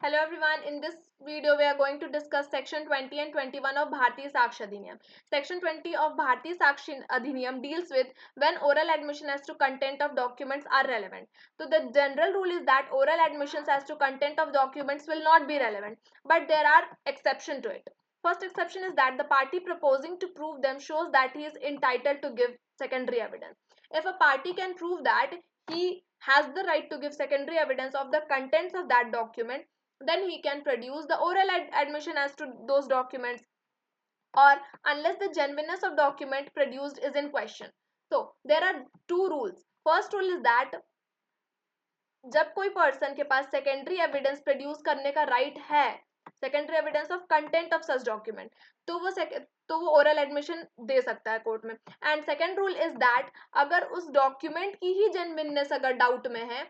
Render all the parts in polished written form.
Hello everyone, in this video we are going to discuss section 20 and 21 of Bharatiya Sakshi Adhiniyam. Section 20 of Bharatiya Sakshi Adhiniyam deals with when oral admission as to content of documents are relevant. So the general rule is that oral admissions as to content of documents will not be relevant, but there are exceptions to it. First exception is that the party proposing to prove them shows that he is entitled to give secondary evidence. If a party can prove that he has the right to give secondary evidence of the contents of that document, then he can produce the oral admission as to those documents, or unless the genuineness of document produced is in question. So there are two rules. First rule is that जब कोई person के पास secondary evidence produce करने का right है, secondary evidence of content of such document, तो वो oral admission दे सकता है कोर्ट में. And second rule is that अगर उस डॉक्यूमेंट की ही जेन्युइननेस अगर डाउट में है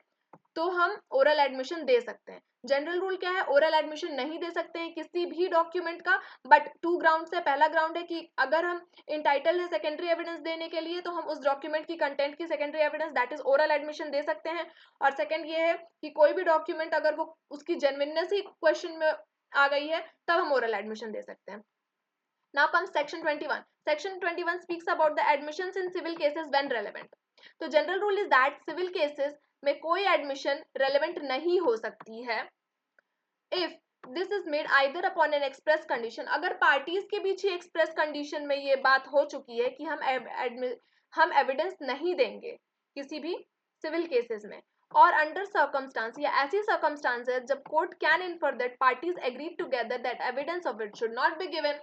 तो हम ओरल एडमिशन दे सकते हैं. जनरल रूल क्या है, ओरल एडमिशन नहीं दे सकते हैं किसी भी डॉक्यूमेंट का, बट टू ग्राउंड है. पहला ग्राउंड है कि अगर हम इंटाइटल है सेकेंडरी एविडेंस देने के लिए तो हम उस डॉक्यूमेंट की कंटेंट की secondary evidence that is oral admission दे सकते हैं. और सेकेंड ये है कि कोई भी डॉक्यूमेंट अगर वो उसकी जेन्युइननेस ही क्वेश्चन में आ गई है तब हम ओरल एडमिशन दे सकते हैं. Now comes section 21. Section 21 speaks about the admissions in civil cases when relevant. तो general rule is that civil cases में कोई एडमिशन रेलेवेंट नहीं हो सकती है if this is made either upon an express condition. अगर पार्टीज के बीच ही एक्सप्रेस कंडीशन में ये बात हो चुकी है कि हम एविडेंस नहीं देंगे किसी भी सिविल केसेस में, और अंडर सर्कमस्टांस या ऐसी सर्कमस्टांसेस जब court can infer that parties agree together that evidence of it should not be given.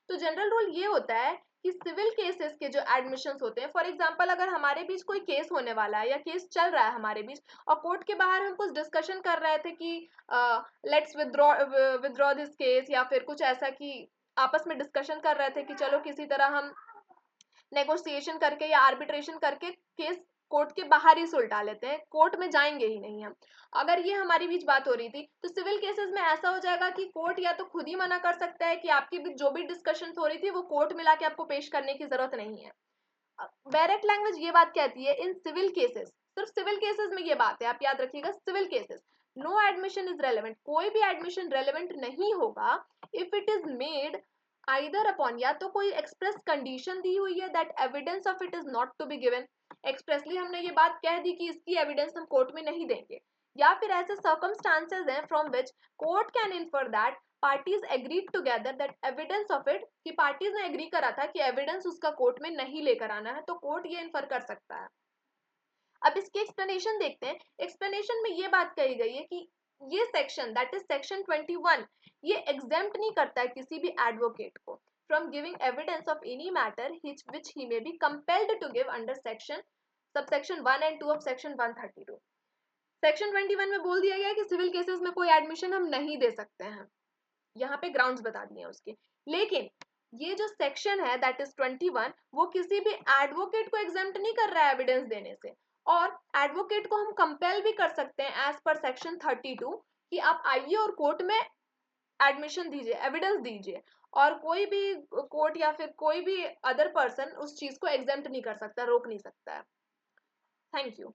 तो जनरल रूल ये होता है कि सिविल केसेस के जो एडमिशंस होते हैं, फॉर एग्जांपल अगर हमारे बीच कोई केस होने वाला है या केस चल रहा है हमारे बीच और कोर्ट के बाहर हम कुछ डिस्कशन कर रहे थे कि लेट्स विदड्रॉ दिस केस, या फिर कुछ ऐसा कि आपस में डिस्कशन कर रहे थे कि चलो किसी तरह हम नेगोशिएशन करके या आर्बिट्रेशन करके केस कोर्ट के बाहर ही सुलटा लेते हैं, कोर्ट में जाएंगे ही नहीं हम. अगर ये हमारी बीच बात हो रही थी तो सिविल केसेस में ऐसा हो जाएगा कि कोर्ट या तो खुद ही मना कर सकता है कि आपकी बीच जो भी डिस्कशन हो रही थी वो कोर्ट में लाके आपको पेश करने की जरूरत नहीं है. डायरेक्ट लैंग्वेज ये बात कहती है इन सिविल केसेस, सिर्फ सिविल केसेस में ये बात है, आप याद रखिएगा, civil cases no admission is relevant. कोई भी एडमिशन रेलेवेंट नहीं होगा if it is made either upon, या तो कोई एक्सप्रेस कंडीशन दी हुई है that evidence of it is not to be given, expressly हमने ये बात कह दी कि इसकी एविडेंस हम कोर्ट में नहीं देंगे, या फिर ऐसे सर्कमस्टांसेस हैं from which court can infer that parties agreed together that evidence of it, कि पार्टीज ने एग्री करा था कि एविडेंस उसका कोर्ट में नहीं लेकर आना है, तो कोर्ट ये इन्फर कर सकता है. अब इसकी एक्सप्लेनेशन देखते हैं. एक्सप्लेनेशन में ये बात कही गई है कि ये सेक्शन दैट इज सेक्शन 21 ये एग्जेम्प्ट नहीं करता है किसी भी एडवोकेट को from giving evidence of any matter which he may be compelled to give under section subsection 1 and 2 of section 132. Section 21 में बोल दिया गया है कि सिविल केसेस में कोई एडमिशन हम नहीं दे सकते हैं, यहाँ पे ग्राउंड्स बता दिए उसके. लेकिन ये जो सेक्शन है दैट इज 21 वो किसी भी एडवोकेट को एग्जेम्प्ट नहीं कर रहा है एविडेंस देने से, और एडवोकेट को हम कंपेल भी कर सकते हैं एज पर सेक्शन 32 कि आप आइए और कोर्ट में एडमिशन दीजिए, एविडेंस दीजिए, और कोई भी कोर्ट या फिर कोई भी अदर पर्सन उस चीज को एग्जेम्प्ट नहीं कर सकता, रोक नहीं सकता है. Thank you.